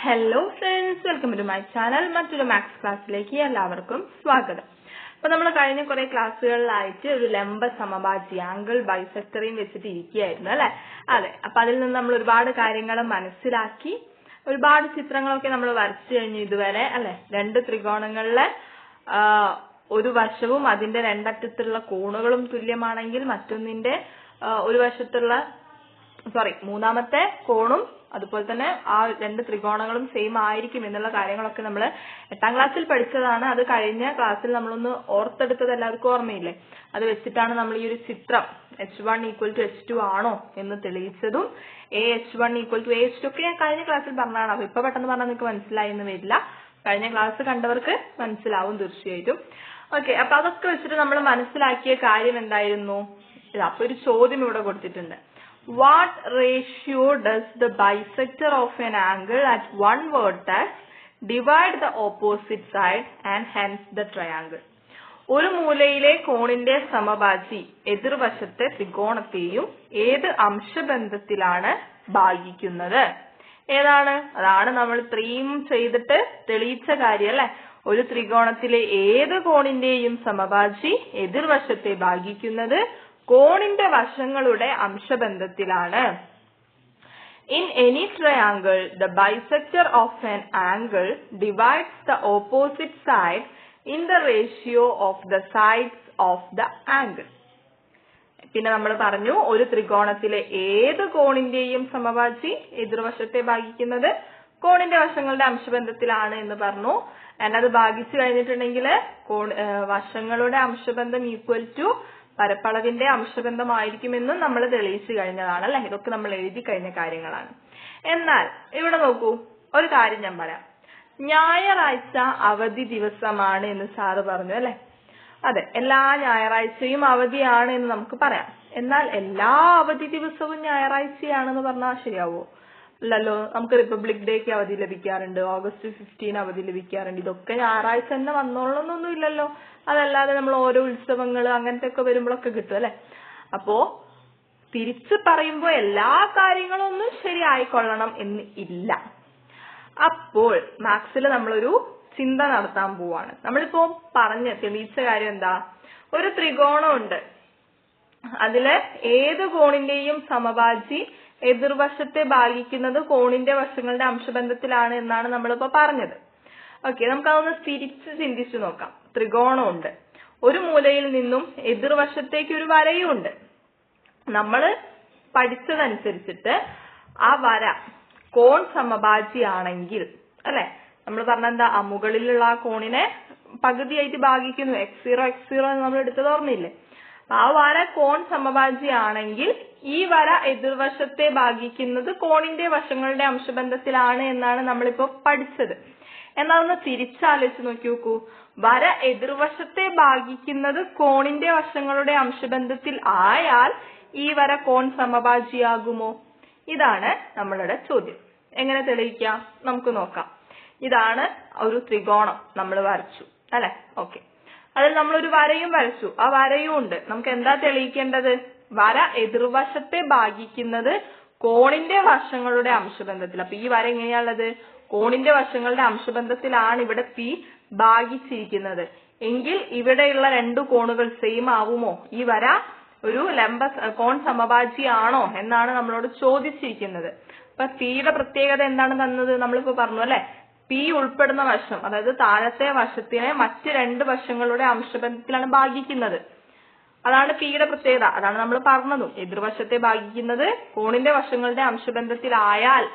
Hello friends, welcome to my channel. മറ്റൊരു maths ക്ലാസ്സിലേക്ക് എല്ലാവർക്കും സ്വാഗതം. അപ്പൊ നമ്മൾ കഴിഞ്ഞ കുറെ ക്ലാസ്സുകളിലായിട്ട് ഒരു ലംബ സമഭാജി ആംഗിൾ ബൈസെക്ടറിയും വെച്ചിട്ട് ഇരിക്കുകയായിരുന്നു അല്ലെ. അതെ, അപ്പൊ അതിൽ നിന്ന് നമ്മൾ ഒരുപാട് കാര്യങ്ങൾ മനസ്സിലാക്കി, ഒരുപാട് ചിത്രങ്ങളൊക്കെ നമ്മൾ വരച്ചു കഴിഞ്ഞു ഇതുവരെ അല്ലെ. രണ്ട് ത്രികോണങ്ങളിലെ ഒരു വശവും അതിന്റെ രണ്ടറ്റത്തുള്ള കോണുകളും തുല്യമാണെങ്കിൽ മറ്റൊന്നിന്റെ ഒരു വശത്തുള്ള മൂന്നാമത്തെ കോണും അതുപോലെ തന്നെ ആ രണ്ട് ത്രികോണങ്ങളും സെയിം ആയിരിക്കും എന്നുള്ള കാര്യങ്ങളൊക്കെ നമ്മൾ 8ാം ക്ലാസ്സിൽ പഠിച്ചതാണ്. അത് കഴിഞ്ഞ ക്ലാസ്സിൽ നമ്മളൊന്ന് ഓർത്തെടുത്തത് എല്ലാവർക്കും ഓർമ്മയില്ലേ? അത് വെച്ചിട്ടാണ് നമ്മൾ ഈ ഒരു ചിത്രം h1 = h2 ആണോ എന്ന് തെളിയിച്ചതും h1 = h2 ഒക്കെ ഞാൻ കഴിഞ്ഞ ക്ലാസ്സിൽ പറഞ്ഞതാണ്. അപ്പൊ ഇപ്പൊ പെട്ടെന്ന് പറഞ്ഞാൽ നിങ്ങൾക്ക് മനസ്സിലായി എന്ന് വരില്ല. കഴിഞ്ഞ ക്ലാസ് കണ്ടവർക്ക് മനസ്സിലാവും തീർച്ചയായിട്ടും. ഓക്കെ, അപ്പൊ അതൊക്കെ വെച്ചിട്ട് നമ്മൾ മനസ്സിലാക്കിയ കാര്യം എന്തായിരുന്നു? അപ്പൊ ഒരു ചോദ്യം ഇവിടെ കൊടുത്തിട്ടുണ്ട്. What ratio does the bisector of an angle at one vertex divide the opposite side and hence the triangle? ഒരു മൂലയിലെ കോണിന്റെ സമഭാജി എതിർവശത്തെ ത്രികോണത്തെയും ഏത് അംശബന്ധത്തിലാണ് ഭാഗിക്കുന്നത്? ഏതാണ്? അതാണ് നമ്മൾ ഇത്രയും ചെയ്തിട്ട് തെളിയിച്ച കാര്യം അല്ലെ. ഒരു ത്രികോണത്തിലെ ഏത് കോണിന്റെയും സമഭാജി എതിർവശത്തെ ഭാഗിക്കുന്നത് കോണിന്റെ വശങ്ങളുടെ അംശബന്ധത്തിലാണ്. In any triangle, the bisector of an angle divides the opposite side in the ratio of the sides of the angle. പിന്നെ നമ്മൾ പറഞ്ഞു ഒരു ത്രികോണത്തിലെ ഏത് കോണിന്റെയും സമഭാജി എതിർവശത്തെ ഭാഗിക്കുന്നത് കോണിന്റെ വശങ്ങളുടെ അംശബന്ധത്തിലാണ് എന്ന് പറഞ്ഞു. അത് ഭാഗിച്ചു കഴിഞ്ഞിട്ടുണ്ടെങ്കിൽ വശങ്ങളുടെ അംശബന്ധം ഈക്വൽ ടു പരപ്പളവിന്റെ അംശബന്ധമായിരിക്കുമെന്നും നമ്മൾ തെളിയിച്ചു കഴിഞ്ഞതാണ് അല്ലെ. ഇതൊക്കെ നമ്മൾ എഴുതി കഴിഞ്ഞ കാര്യങ്ങളാണ്. എന്നാൽ ഇവിടെ നോക്കൂ, ഒരു കാര്യം ഞാൻ പറയാം. ഞായറാഴ്ച അവധി ദിവസമാണ് എന്ന് സാറ് പറഞ്ഞു അല്ലെ. അതെ, എല്ലാ ഞായറാഴ്ചയും അവധിയാണ് എന്ന് നമുക്ക് പറയാം. എന്നാൽ എല്ലാ അവധി ദിവസവും ഞായറാഴ്ചയാണെന്ന് പറഞ്ഞാൽ ശരിയാവോ? അല്ലല്ലോ. നമുക്ക് റിപ്പബ്ലിക് ഡേക്ക് അവധി ലഭിക്കാറുണ്ട്, August 15 അവധി ലഭിക്കാറുണ്ട്. ഇതൊക്കെ ഞായറാഴ്ച തന്നെ വന്നോളണമെന്നൊന്നും ഇല്ലല്ലോ. അതല്ലാതെ നമ്മൾ ഓരോ ഉത്സവങ്ങൾ അങ്ങനത്തെ ഒക്കെ വരുമ്പോഴൊക്കെ കിട്ടും അല്ലെ. അപ്പോ തിരിച്ചു പറയുമ്പോ എല്ലാ കാര്യങ്ങളും ഒന്നും ശരിയായിക്കൊള്ളണം എന്ന് ഇല്ല. അപ്പോൾ മാത്സിൽ നമ്മളൊരു ചിന്ത നടത്താൻ പോവാണ്. നമ്മളിപ്പോ തെളിയിച്ച കാര്യം എന്താ? ഒരു ത്രികോണം ഉണ്ട്, അതില് ഏത് കോണിന്റെയും സമഭാജി എതിർവശത്തെ ഭാഗിക്കുന്നത് കോണിന്റെ വശങ്ങളുടെ അംശബന്ധത്തിലാണ് എന്നാണ് നമ്മളിപ്പോ പറഞ്ഞത്. ഓക്കെ, നമുക്കതൊന്ന് തിരിച്ച് ചിന്തിച്ചു നോക്കാം. ത്രികോണമുണ്ട്, ഒരു മൂലയിൽ നിന്നും എതിർവശത്തേക്ക് ഒരു വരയും ഉണ്ട്. നമ്മൾ പഠിച്ചതനുസരിച്ചിട്ട് ആ വര കോൺ സമഭാജി ആണെങ്കിൽ അല്ലെ, നമ്മൾ പറഞ്ഞെന്താ, ആ മുകളിലുള്ള ആ കോണിനെ പകുതിയായിട്ട് ഭാഗിക്കുന്നു. x0 എന്ന് നമ്മൾ എടുത്തത് ഓർമ്മയില്ലേ? ആ വര കോൺ സമഭാജി ആണെങ്കിൽ ഈ വര എതിർവശത്തെ ഭാഗിക്കുന്നത് കോണിന്റെ വശങ്ങളുടെ അംശബന്ധത്തിലാണ് എന്നാണ് നമ്മളിപ്പോ പഠിച്ചത്. എന്നാൽ ഒന്ന് തിരിച്ചാലോചിച്ച് നോക്കൂ. വര എതിർവശത്തെ ഭാഗിക്കുന്നത് കോണിന്റെ വശങ്ങളുടെ അംശബന്ധത്തിൽ ആയാൽ ഈ വര കോൺ സമഭാജിയാകുമോ? ഇതാണ് നമ്മളുടെ ചോദ്യം. എങ്ങനെ തെളിയിക്കാം? നമുക്ക് നോക്കാം. ഇതാണ് ഒരു ത്രികോണം നമ്മൾ വരച്ചു അല്ലെ. ഓക്കെ, അതിൽ നമ്മളൊരു വരയും വരച്ചു, ആ വരയും ഉണ്ട്. നമുക്ക് എന്താ തെളിയിക്കേണ്ടത്? വര എതിർവശത്തെ ഭാഗിക്കുന്നത് കോണിന്റെ വശങ്ങളുടെ അംശബന്ധത്തിൽ. അപ്പൊ ഈ വര എങ്ങനെയാണുള്ളത്? കോണിന്റെ വശങ്ങളുടെ അംശബന്ധത്തിലാണ് ഇവിടെ P ഭാഗിച്ചിരിക്കുന്നത്. എങ്കിൽ ഇവിടെയുള്ള രണ്ടു കോണുകൾ സെയിം ആവുമോ? ഈ വര ഒരു കോൺ സമഭാജി ആണോ എന്നാണ് നമ്മളോട് ചോദിച്ചിരിക്കുന്നത്. അപ്പൊ Pയുടെ പ്രത്യേകത എന്താണ് തന്നത്? നമ്മളിപ്പോ പറഞ്ഞു അല്ലെ. P ഉൾപ്പെടുന്ന വശം, അതായത് താഴത്തെ വശത്തിനെ മറ്റ് രണ്ട് വശങ്ങളുടെ അംശബന്ധത്തിലാണ് ഭാഗിക്കുന്നത്. അതാണ് Pയുടെ പ്രത്യേകത. അതാണ് നമ്മൾ പറഞ്ഞതും. എതിർവശത്തെ ഭാഗിക്കുന്നത് കോണിന്റെ വശങ്ങളുടെ അംശബന്ധത്തിലായാൽ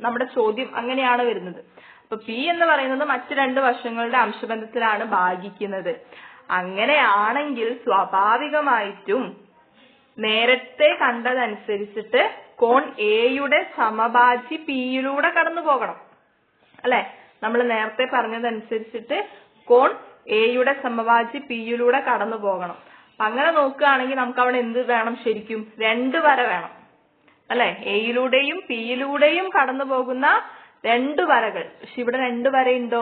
നമ്മുടെ ചോദ്യം അങ്ങനെയാണ് വരുന്നത്. അപ്പൊ P എന്ന് പറയുന്നത് മറ്റ് രണ്ട് വശങ്ങളുടെ അംശബന്ധത്തിലാണ് ഭാഗിക്കുന്നത്. അങ്ങനെയാണെങ്കിൽ സ്വാഭാവികമായിട്ടും നേരത്തെ കണ്ടതനുസരിച്ചിട്ട് കോൺ എയുടെ സമഭാജി Pയിലൂടെ കടന്നു പോകണം അല്ലെ. നമ്മൾ നേരത്തെ പറഞ്ഞതനുസരിച്ചിട്ട് കോൺ എയുടെ സമഭാജി Pയിലൂടെ കടന്നു പോകണം. അങ്ങനെ നോക്കുകയാണെങ്കിൽ നമുക്ക് അവിടെ എന്ത് വേണം? ശരിക്കും രണ്ട് വര വേണം അല്ലെ. എയിലൂടെയും Pയിലൂടെയും കടന്നു പോകുന്ന രണ്ട് വരകൾ. പക്ഷെ ഇവിടെ രണ്ട് വരയുണ്ടോ?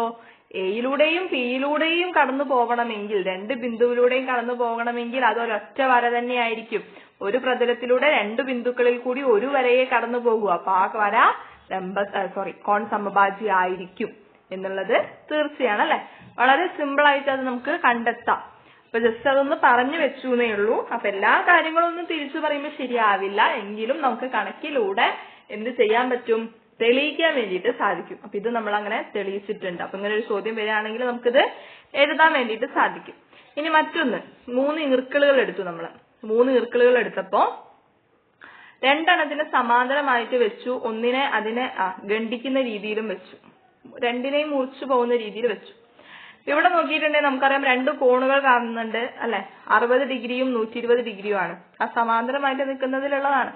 എയിലൂടെയും Pയിലൂടെയും കടന്നു പോകണമെങ്കിൽ, രണ്ട് ബിന്ദുവിലൂടെയും കടന്നു പോകണമെങ്കിൽ അതൊരൊറ്റ വര തന്നെയായിരിക്കും. ഒരു പ്രതലത്തിലൂടെ രണ്ട് ബിന്ദുക്കളിൽ കൂടി ഒരു വരയെ കടന്നു പോകൂ. അപ്പൊ ആ വര കോൺ സമഭാജി ആയിരിക്കും എന്നുള്ളത് തീർച്ചയാണ് അല്ലെ. വളരെ സിമ്പിൾ ആയിട്ട് അത് നമുക്ക് കണ്ടെത്താം. അപ്പൊ ജസ്റ്റ് അതൊന്ന് പറഞ്ഞു വെച്ചൂന്നേ ഉള്ളൂ. അപ്പൊ എല്ലാ കാര്യങ്ങളും ഒന്നും തിരിച്ചു പറയുമ്പോൾ ശരിയാവില്ല, എങ്കിലും നമുക്ക് കണക്കിലൂടെ എന്ത് ചെയ്യാൻ പറ്റും, തെളിയിക്കാൻ വേണ്ടിയിട്ട് സാധിക്കും. അപ്പൊ ഇത് നമ്മൾ അങ്ങനെ തെളിയിച്ചിട്ടുണ്ട്. അപ്പൊ ഇങ്ങനെ ഒരു ചോദ്യം വരികയാണെങ്കിൽ നമുക്കിത് എഴുതാൻ വേണ്ടിയിട്ട് സാധിക്കും. ഇനി മറ്റൊന്ന്, 3 ഈർക്കിളുകൾ എടുത്തു നമ്മള്. 3 ഈർക്കിളുകൾ എടുത്തപ്പോ 2 എണ്ണത്തിന് സമാന്തരമായിട്ട് വെച്ചു, ഒന്നിനെ അതിനെ ഖണ്ഡിക്കുന്ന രീതിയിലും വെച്ചു, 2നെയും മുറിച്ചു പോകുന്ന രീതിയിൽ വെച്ചു. ഇവിടെ നോക്കിയിട്ടുണ്ടെങ്കിൽ നമുക്കറിയാം 2 കോണുകൾ കാണുന്നുണ്ട് അല്ലെ, 60 ഡിഗ്രിയും 120 ഡിഗ്രിയും ആണ്. ആ സമാന്തരമായിട്ട് നിൽക്കുന്നതിലുള്ളതാണ്.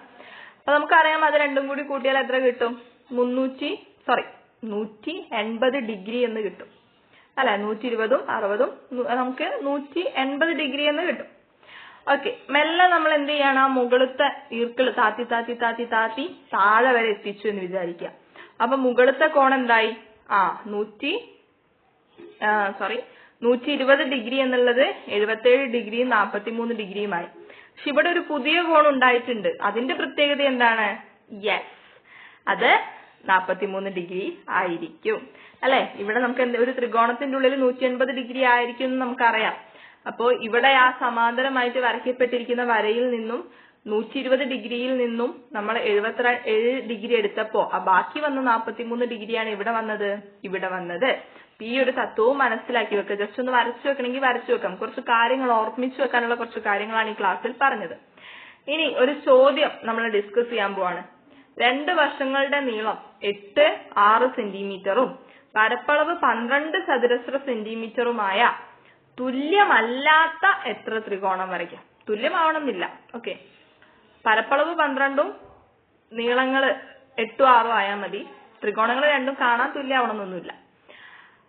അപ്പൊ നമുക്കറിയാം അത് രണ്ടും കൂടി കൂട്ടിയാൽ എത്ര കിട്ടും, 180 ഡിഗ്രി എന്ന് കിട്ടും അല്ലെ. 120ഉം 60ഉം നമുക്ക് 180 ഡിഗ്രി എന്ന് കിട്ടും. ഓക്കെ, മെല്ലെ നമ്മൾ എന്ത് ചെയ്യണം, മുകളിലത്തെ ഈർക്കിള് താത്തി താത്തി താത്തി താത്തി താഴെ വരെ എത്തിച്ചു എന്ന് വിചാരിക്കുക. അപ്പൊ മുകളിലത്തെ കോൺ എന്തായി, 120 ഡിഗ്രി എന്നുള്ളത് 77 ഡിഗ്രിയും 43 ഡിഗ്രിയുമായി. പക്ഷെ ഇവിടെ ഒരു പുതിയ കോൺ ഉണ്ടായിട്ടുണ്ട്. അതിന്റെ പ്രത്യേകത എന്താണ്, യെസ്, അത് 43 ഡിഗ്രി ആയിരിക്കും അല്ലെ. ഇവിടെ നമുക്ക് ഒരു ത്രികോണത്തിന്റെ ഉള്ളിൽ 180 ഡിഗ്രി ആയിരിക്കും എന്ന് നമുക്കറിയാം. അപ്പോ ഇവിടെ ആ സമാന്തരമായിട്ട് വരയ്ക്കപ്പെട്ടിരിക്കുന്ന വരയിൽ നിന്നും 120 ഡിഗ്രിയിൽ നിന്നും നമ്മൾ 77 ഡിഗ്രി എടുത്തപ്പോ ആ ബാക്കി വന്ന 43 ഡിഗ്രിയാണ് ഇവിടെ വന്നത്. ഈ ഒരു തത്വവും മനസ്സിലാക്കി വെക്കുക. ജസ്റ്റ് ഒന്ന് വരച്ചു വെക്കണമെങ്കിൽ വരച്ചു വെക്കാം. കുറച്ച് കാര്യങ്ങൾ ഓർമ്മിച്ചു വെക്കാനുള്ള കുറച്ച് കാര്യങ്ങളാണ് ഈ ക്ലാസ്സിൽ പറഞ്ഞത്. ഇനി ഒരു ചോദ്യം നമ്മൾ ഡിസ്കസ് ചെയ്യാൻ പോവാണ്. 2 വശങ്ങളുടെ നീളം 8, 6 സെന്റിമീറ്ററും പരപ്പളവ് 12 ചതുരശ്ര സെന്റിമീറ്ററുമായ തുല്യമല്ലാത്ത എത്ര ത്രികോണം വരയ്ക്കാം. തുല്യമാവണമെന്നില്ല. ഓക്കെ, പരപ്പളവ് 12ഉം നീളങ്ങള് 8ഉം 6ഉം ആയാൽ മതി. ത്രികോണങ്ങൾ രണ്ടും കാണാൻ തുല്യമാവണമെന്നൊന്നുമില്ല.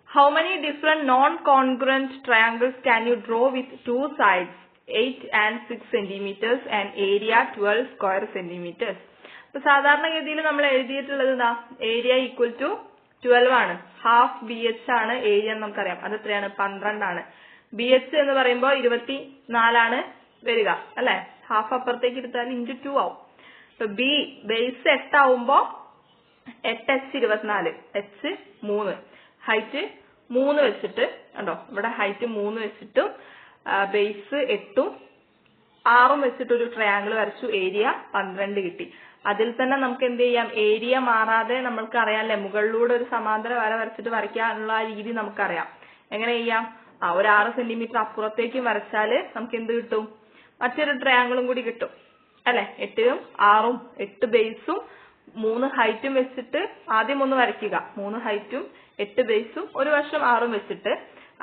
How many different non-congruent triangles can you draw with 2 sides 8 and 6 centimeters and area 12 square centimeters? അപ്പൊ സാധാരണഗതിയിൽ നമ്മൾ എഴുതിയിട്ടുള്ളത് എന്താ, ഏരിയ ഈക്വൽ ടു 12 ആണ്. ഹാഫ് BH ആണ് ഏരിയ എന്ന് നമുക്കറിയാം. അത് എത്രയാണ്, 12 ആണ്. BH എന്ന് പറയുമ്പോൾ 24 ആണ് വരിക അല്ലെ. ഹാഫ് അപ്പുറത്തേക്ക് എടുത്താൽ ഇൻറ്റു 2 ആവും. ഇപ്പൊ ബേസ് 8 ആവുമ്പോ 8H 24, H 3, ഹൈറ്റ് 3 വെച്ചിട്ട് കണ്ടോ, ഇവിടെ ഹൈറ്റ് 3 വെച്ചിട്ടും ബേസ് 8ഉം 6ഉം വെച്ചിട്ട് ഒരു ട്രയാങ്കിൾ വരച്ചു. ഏരിയ 12 കിട്ടി. അതിൽ തന്നെ നമുക്ക് എന്ത് ചെയ്യാം, ഏരിയ മാറാതെ നമ്മൾക്ക് അറിയാമല്ലേ, മുകളിലൂടെ ഒരു സമാന്തര വര വരച്ചിട്ട് വരയ്ക്കാനുള്ള രീതി നമുക്കറിയാം. എങ്ങനെ ചെയ്യാം, ഒരു 6 സെന്റിമീറ്റർ അപ്പുറത്തേക്കും വരച്ചാല് നമുക്ക് എന്ത് കിട്ടും, മറ്റൊരു ട്രയാങ്കിളും കൂടി കിട്ടും അല്ലെ. 8ഉം 6ഉം 8 ബേസും 3 ഹൈറ്റും വെച്ചിട്ട് ആദ്യം ഒന്ന് വരയ്ക്കുക. 3 ഹൈറ്റും 8 ബേസും ഒരു വശം 6ഉം വെച്ചിട്ട്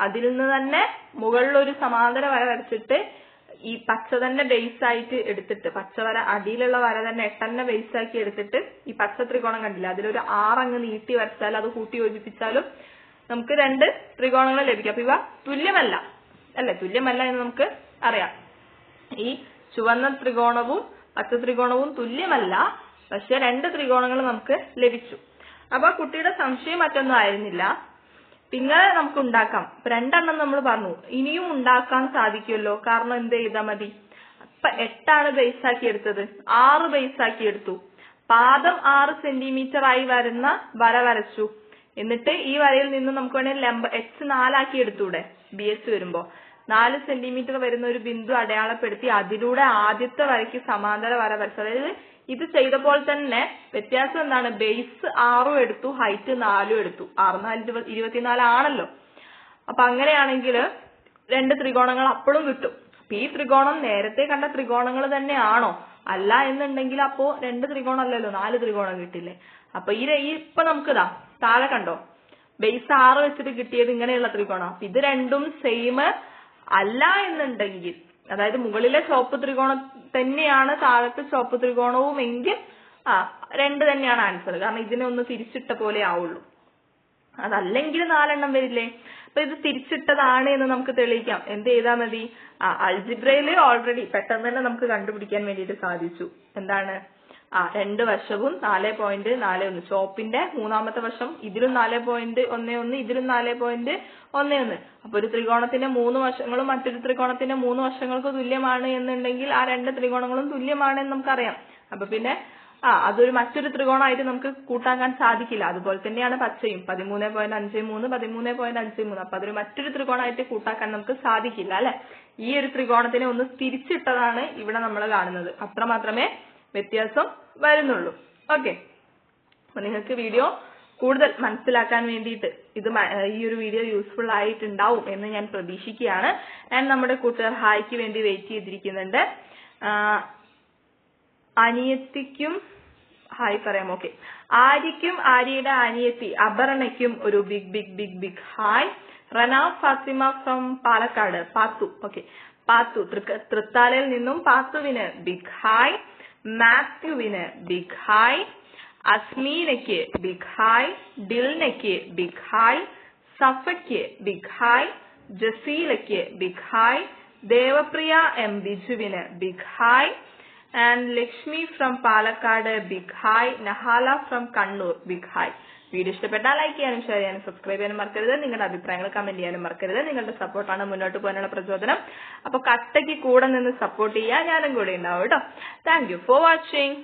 അതിൽ നിന്ന് തന്നെ മുകളിൽ ഒരു സമാന്തര വര വരച്ചിട്ട് ഈ പച്ച തന്നെ ബേസ് ആയിട്ട് എടുത്തിട്ട്, പച്ചവര അടിയിലുള്ള വര തന്നെ 8 തന്നെ ബേസ് ആക്കി എടുത്തിട്ട് ഈ പച്ച ത്രികോണം കണ്ടില്ല, അതിലൊരു 6 അങ്ങ് നീട്ടി വരച്ചാൽ അത് കൂട്ടി യോജിപ്പിച്ചാലും നമുക്ക് 2 ത്രികോണങ്ങൾ ലഭിക്കും. അപ്പൊ ഇവ തുല്യമല്ല അല്ലെ, തുല്യമല്ല എന്ന് നമുക്ക് അറിയാം. ഈ ചുവന്ന ത്രികോണവും പച്ച ത്രികോണവും തുല്യമല്ല, പക്ഷെ 2 ത്രികോണങ്ങൾ നമുക്ക് ലഭിച്ചു. അപ്പൊ കുട്ടിയുടെ സംശയം മറ്റൊന്നും ആയിരുന്നില്ല, പിന്നെ നമുക്ക് ഉണ്ടാക്കാം. 2 എണ്ണം നമ്മൾ പറഞ്ഞു, ഇനിയും ഉണ്ടാക്കാൻ സാധിക്കുമല്ലോ. കാരണം എന്ത് ചെയ്താൽ മതി, അപ്പൊ 8 ആണ് ബേസ് ആക്കി എടുത്തത്, 6 ബേസ് ആക്കി എടുത്തു, പാദം 6 സെന്റിമീറ്റർ ആയി വരുന്ന വര വരച്ചു. എന്നിട്ട് ഈ വരയിൽ നിന്ന് നമുക്ക് വേണമെങ്കിൽ H 4 ആക്കി എടുത്തൂടെ, BH വരുമ്പോ 4 സെന്റിമീറ്റർ വരുന്ന ഒരു ബിന്ദു അടയാളപ്പെടുത്തി അതിലൂടെ ആദ്യത്തെ വരയ്ക്ക് സമാന്തര വര വരച്ചു. അതായത് ഇത് ചെയ്തപ്പോൾ തന്നെ വ്യത്യാസം എന്താണ്, ബേസ് 6ഉം എടുത്തു, ഹൈറ്റ് 4ഉം എടുത്തു. 6 4 24 ആണല്ലോ. അപ്പൊ അങ്ങനെയാണെങ്കിൽ 2 ത്രികോണങ്ങൾ അപ്പോഴും കിട്ടും. അപ്പൊ ഈ ത്രികോണം നേരത്തെ കണ്ട ത്രികോണങ്ങൾ തന്നെയാണോ, അല്ല എന്നുണ്ടെങ്കിൽ അപ്പോ 2 ത്രികോണം അല്ലല്ലോ, 4 ത്രികോണം കിട്ടില്ലേ. അപ്പൊ ഇപ്പൊ നമുക്കിതാ താഴെ കണ്ടോ, ബേസ് 6 വെച്ചിട്ട് കിട്ടിയത് ഇങ്ങനെയുള്ള ത്രികോണം. അപ്പൊ ഇത് രണ്ടും സെയിം അല്ല എന്നുണ്ടെങ്കിൽ, അതായത് മുകളിലെ ചുവപ്പ് ത്രികോണം തന്നെയാണ് താഴത്തെ ചുവപ്പ് ത്രികോണവും എങ്കിൽ 2 തന്നെയാണ് ആൻസർ. കാരണം ഇതിനെ ഒന്ന് തിരിച്ചിട്ട പോലെ ആവുള്ളൂ. അതല്ലെങ്കിൽ 4 എണ്ണം വരില്ലേ. അപ്പൊ ഇത് തിരിച്ചിട്ടതാണ് എന്ന് നമുക്ക് തെളിയിക്കാം. എന്ത് ചെയ്താൽ മതി, അൾജിബ്രയില് ഓൾറെഡി പെട്ടെന്ന് തന്നെ നമുക്ക് കണ്ടുപിടിക്കാൻ വേണ്ടിയിട്ട് സാധിച്ചു. എന്താണ്, 2 വശവും 4.41, ചോപ്പിന്റെ 3ാമത്തെ വശം ഇതിലും 4.11, ഇതിലും 4.11. അപ്പൊ ഒരു ത്രികോണത്തിന്റെ 3 വശങ്ങളും മറ്റൊരു ത്രികോണത്തിന്റെ 3 വശങ്ങൾക്ക് തുല്യമാണ് എന്നുണ്ടെങ്കിൽ ആ 2 ത്രികോണങ്ങളും തുല്യമാണ് എന്ന് നമുക്കറിയാം. അപ്പൊ പിന്നെ അതൊരു മറ്റൊരു ത്രികോണമായിട്ട് നമുക്ക് കൂട്ടാക്കാൻ സാധിക്കില്ല. അതുപോലെ തന്നെയാണ് പച്ചയും 13.53 13.53. അപ്പൊ അതൊരു മറ്റൊരു ത്രികോണമായിട്ട് കൂട്ടാക്കാൻ നമുക്ക് സാധിക്കില്ല അല്ലെ. ഈ ഒരു ത്രികോണത്തിനെ ഒന്ന് തിരിച്ചിട്ടതാണ് ഇവിടെ നമ്മൾ കാണുന്നത്. അത്ര മാത്രമേ വ്യത്യാസം വരുന്നുള്ളൂ. ഓക്കെ, അപ്പൊ നിങ്ങൾക്ക് വീഡിയോ കൂടുതൽ മനസ്സിലാക്കാൻ വേണ്ടിയിട്ട് ഈ ഒരു വീഡിയോ യൂസ്ഫുൾ ആയിട്ടുണ്ടാവും എന്ന് ഞാൻ പ്രതീക്ഷിക്കുകയാണ്. ഞാൻ നമ്മുടെ കൂട്ടുകാർ ഹായ്ക്ക് വേണ്ടി വെയിറ്റ് ചെയ്തിരിക്കുന്നുണ്ട്. അനിയത്തിക്കും ഹായ് പറയാം. ഓക്കെ, ആര്യക്കും ആര്യയുടെ അനിയത്തി അപർണയ്ക്കും ഒരു big big big big hi. Rana Fathima from Palakkad Pathu. Okay, Pathu തൃത്താലയിൽ നിന്നും പാത്തുവിന് ബിഗ് ഹായ്. മാത്യുവിന് ബിഗ് ഹായ്. അസ്മീനയ്ക്ക് ബിഗ് ഹായ്. ഡിൽനയ്ക്ക് ബിഗ് ഹായ്. സഫയ്ക്ക് ബിഗ് ഹായ്. ജസീലയ്ക്ക് ബിഗ് ഹായ്. ദേവപ്രിയ എം ബിജുവിന് big hi. And Lakshmi from Palakkad big hi. Nahala from Kannur big hi. Video ഇഷ്ടപ്പെട്ടാൽ ലൈക്ക് ചെയ്യാനും ഷെയർ ചെയ്യാനും സബ്സ്ക്രൈബ് ചെയ്യാനും മറക്കരുത്. നിങ്ങളുടെ അഭിപ്രായങ്ങൾ കമന്റ് ചെയ്യാനും മറക്കരുത്. നിങ്ങളുടെ സപ്പോർട്ടാണ് മുന്നോട്ട് പോകാനുള്ള പ്രചോദനം. അപ്പൊ കട്ടയ്ക്ക് കൂടെ നിന്ന് സപ്പോർട്ട് ചെയ്യാൻ ഞാനും കൂടെ ഉണ്ടാവും കേട്ടോ. Thank you for watching.